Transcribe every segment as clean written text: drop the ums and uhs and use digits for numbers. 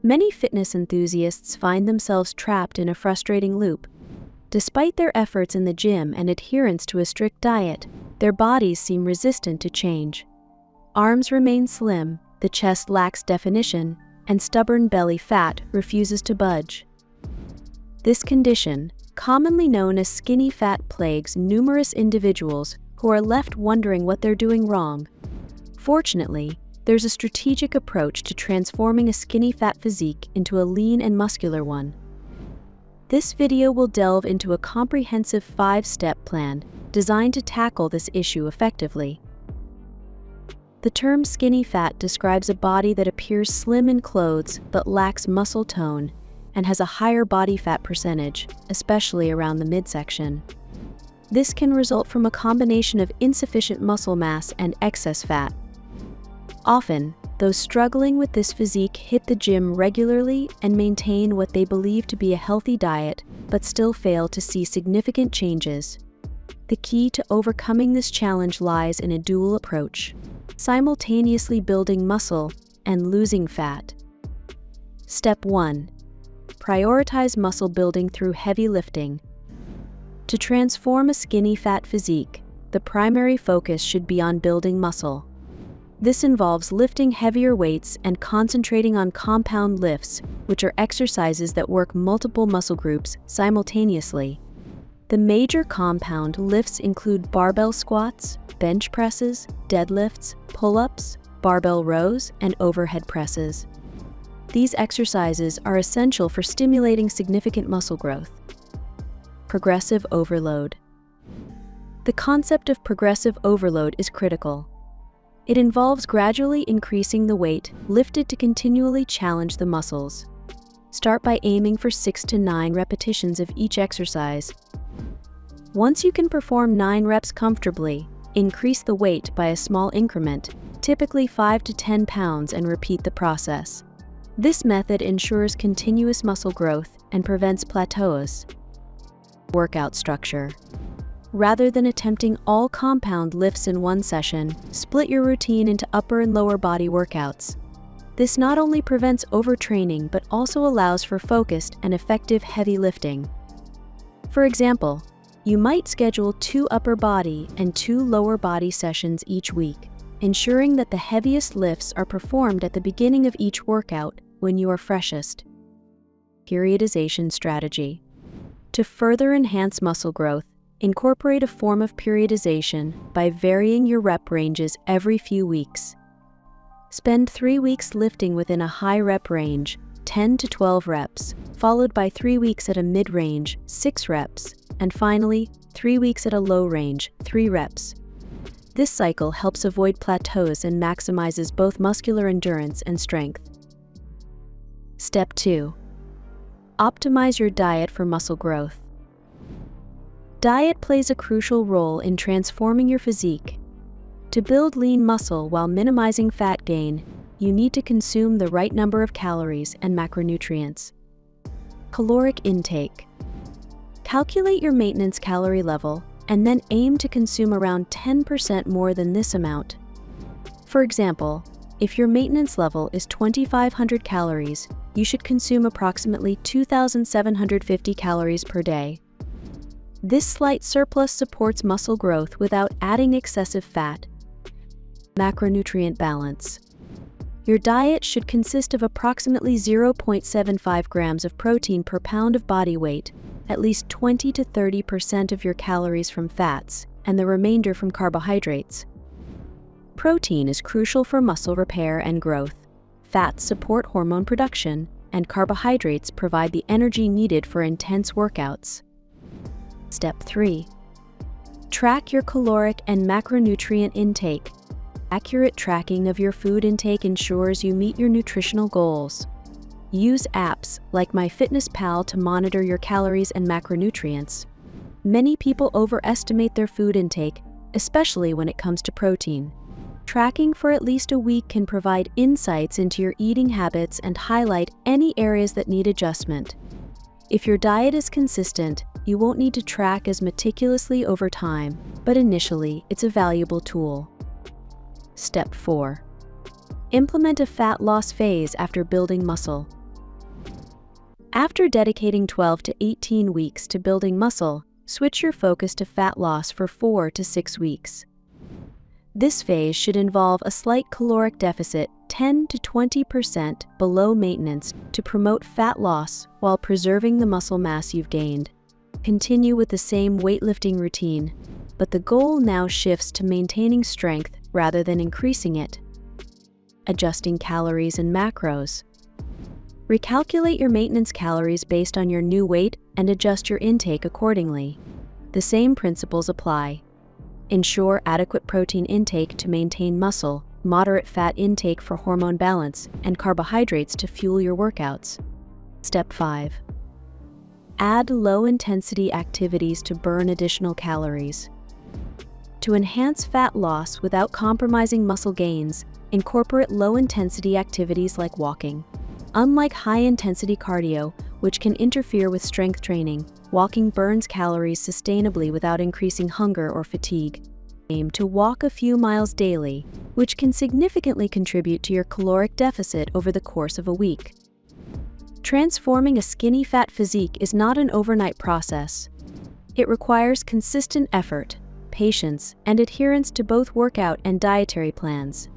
Many fitness enthusiasts find themselves trapped in a frustrating loop. Despite their efforts in the gym and adherence to a strict diet, their bodies seem resistant to change. Arms remain slim, the chest lacks definition, and stubborn belly fat refuses to budge. This condition, commonly known as skinny fat, plagues numerous individuals who are left wondering what they're doing wrong. Fortunately, there's a strategic approach to transforming a skinny fat physique into a lean and muscular one. This video will delve into a comprehensive 5-step plan designed to tackle this issue effectively. The term skinny fat describes a body that appears slim in clothes but lacks muscle tone and has a higher body fat percentage, especially around the midsection. This can result from a combination of insufficient muscle mass and excess fat. Often, those struggling with this physique hit the gym regularly and maintain what they believe to be a healthy diet, but still fail to see significant changes. The key to overcoming this challenge lies in a dual approach, simultaneously building muscle and losing fat. Step 1. Prioritize muscle building through heavy lifting. To transform a skinny fat physique, the primary focus should be on building muscle. This involves lifting heavier weights and concentrating on compound lifts, which are exercises that work multiple muscle groups simultaneously. The major compound lifts include barbell squats, bench presses, deadlifts, pull-ups, barbell rows, and overhead presses. These exercises are essential for stimulating significant muscle growth. Progressive overload. The concept of progressive overload is critical. It involves gradually increasing the weight lifted to continually challenge the muscles. Start by aiming for 6 to 9 repetitions of each exercise. Once you can perform 9 reps comfortably, increase the weight by a small increment, typically 5 to 10 pounds, and repeat the process. This method ensures continuous muscle growth and prevents plateaus. Workout structure. Rather than attempting all compound lifts in one session, split your routine into upper and lower body workouts. This not only prevents overtraining but also allows for focused and effective heavy lifting. For example, you might schedule 2 upper body and 2 lower body sessions each week, ensuring that the heaviest lifts are performed at the beginning of each workout when you are freshest. Periodization strategy. To further enhance muscle growth, incorporate a form of periodization by varying your rep ranges every few weeks. Spend 3 weeks lifting within a high rep range, 10 to 12 reps, followed by 3 weeks at a mid-range, 6 reps, and finally, 3 weeks at a low range, 3 reps. This cycle helps avoid plateaus and maximizes both muscular endurance and strength. Step 2. Optimize your diet for muscle growth. Diet plays a crucial role in transforming your physique. To build lean muscle while minimizing fat gain, you need to consume the right number of calories and macronutrients. Caloric intake. Calculate your maintenance calorie level and then aim to consume around 10% more than this amount. For example, if your maintenance level is 2,500 calories, you should consume approximately 2,750 calories per day. This slight surplus supports muscle growth without adding excessive fat. Macronutrient balance. Your diet should consist of approximately 0.75 grams of protein per pound of body weight, at least 20 to 30% of your calories from fats, and the remainder from carbohydrates. Protein is crucial for muscle repair and growth. Fats support hormone production, and carbohydrates provide the energy needed for intense workouts. Step 3. Track your caloric and macronutrient intake. Accurate tracking of your food intake ensures you meet your nutritional goals. Use apps like MyFitnessPal to monitor your calories and macronutrients. Many people overestimate their food intake, especially when it comes to protein. Tracking for at least a week can provide insights into your eating habits and highlight any areas that need adjustment. If your diet is consistent, you won't need to track as meticulously over time, but initially, it's a valuable tool. Step 4. Implement a fat loss phase after building muscle. After dedicating 12 to 18 weeks to building muscle, switch your focus to fat loss for 4 to 6 weeks. This phase should involve a slight caloric deficit 10 to 20% below maintenance to promote fat loss while preserving the muscle mass you've gained. Continue with the same weightlifting routine, but the goal now shifts to maintaining strength rather than increasing it. Adjusting calories and macros. Recalculate your maintenance calories based on your new weight and adjust your intake accordingly. The same principles apply. Ensure adequate protein intake to maintain muscle, moderate fat intake for hormone balance, and carbohydrates to fuel your workouts. Step 5. Add low-intensity activities to burn additional calories. To enhance fat loss without compromising muscle gains, incorporate low-intensity activities like walking. Unlike high-intensity cardio, which can interfere with strength training, walking burns calories sustainably without increasing hunger or fatigue. Aim to walk a few miles daily, which can significantly contribute to your caloric deficit over the course of a week. Transforming a skinny fat physique is not an overnight process. It requires consistent effort, patience, and adherence to both workout and dietary plans.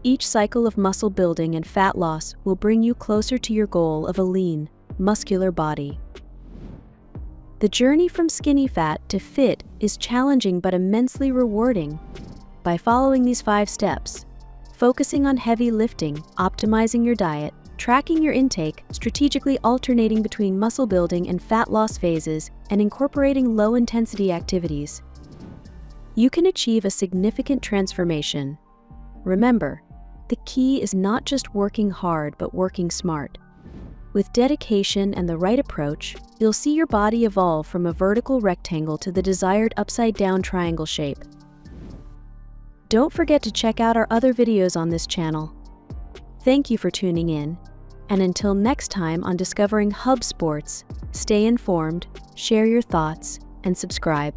Each cycle of muscle building and fat loss will bring you closer to your goal of a lean, muscular body. The journey from skinny fat to fit is challenging but immensely rewarding. By following these 5 steps, focusing on heavy lifting, optimizing your diet, tracking your intake, strategically alternating between muscle building and fat loss phases, and incorporating low-intensity activities, you can achieve a significant transformation. Remember, the key is not just working hard but working smart. With dedication and the right approach, you'll see your body evolve from a vertical rectangle to the desired upside-down triangle shape. Don't forget to check out our other videos on this channel. Thank you for tuning in, and until next time on Discovering Hub Sports, stay informed, share your thoughts, and subscribe.